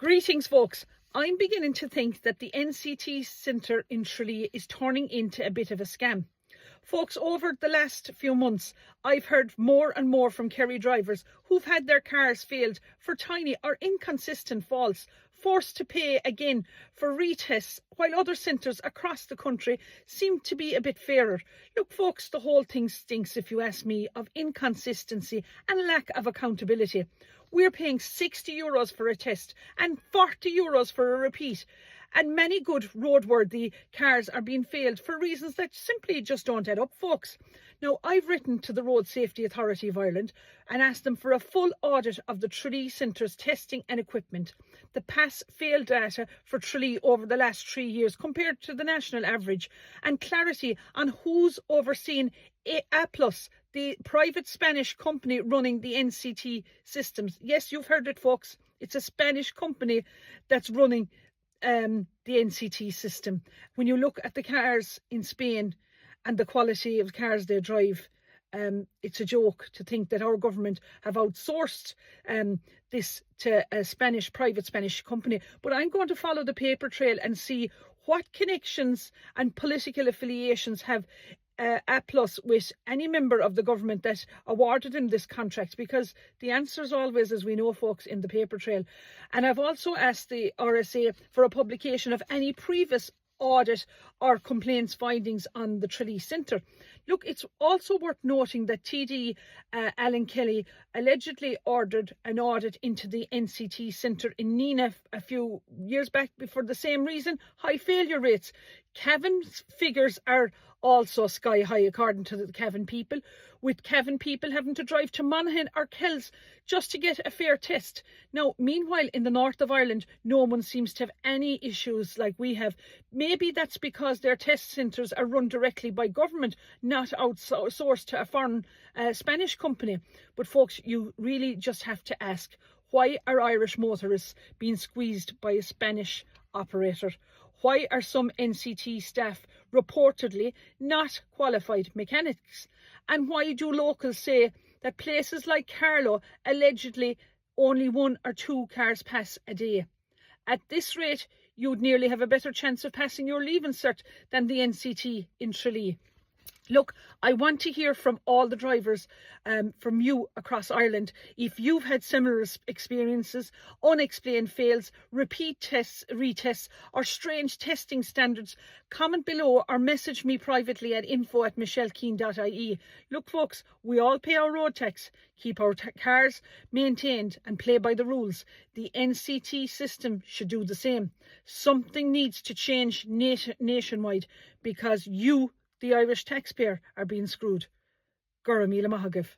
Greetings, folks. I'm beginning to think that the NCT centre in Tralee is turning into a bit of a scam. Folks, over the last few months, I've heard more and more from Kerry drivers who've had their cars failed for tiny or inconsistent faults, forced to pay again for retests, while other centres across the country seem to be a bit fairer. Look, folks, the whole thing stinks, if you ask me, of inconsistency and lack of accountability. We're paying €60 for a test and €40 for a repeat. And many good roadworthy cars are being failed for reasons that simply just don't add up, folks. Now, I've written to the Road Safety Authority of Ireland and asked them for a full audit of the Tralee Centre's testing and equipment, the pass-fail data for Tralee over the last 3 years compared to the national average, and clarity on who's overseeing A+, the private Spanish company running the NCT systems. Yes, you've heard it, folks. It's a Spanish company that's running the NCT system. When you look at the cars in Spain and the quality of cars they drive, it's a joke to think that our government have outsourced this to a private Spanish company. But I'm going to follow the paper trail and see what connections and political affiliations have A+ with any member of the government that awarded him this contract, because the answer is always, as we know, folks, in the paper trail. And I've also asked the RSA for a publication of any previous audit or complaints findings on the Tralee Centre. Look, it's also worth noting that TD Alan Kelly allegedly ordered an audit into the NCT Centre in Nina a few years back for the same reason: high failure rates. Cavan's figures are also sky high, according to the Cavan people, with Cavan people having to drive to Monaghan or Kells just to get a fair test. Now, meanwhile, in the north of Ireland, no one seems to have any issues like we have. Maybe that's because their test centres are run directly by government, not outsourced to a foreign Spanish company. But folks, you really just have to ask, why are Irish motorists being squeezed by a Spanish operator? Why are some NCT staff reportedly not qualified mechanics? And why do locals say that places like Carlow allegedly only 1 or 2 cars pass a day? At this rate, you'd nearly have a better chance of passing your leaving cert than the NCT in Tralee. Look, I want to hear from all the drivers, from you across Ireland. If you've had similar experiences, unexplained fails, repeat tests, retests, or strange testing standards, comment below or message me privately at info@michellekeane.ie. Look, folks, we all pay our road tax, keep our cars maintained and play by the rules. The NCT system should do the same. Something needs to change nationwide, because you, the Irish taxpayer, are being screwed. Gura Míle Maith Agaibh.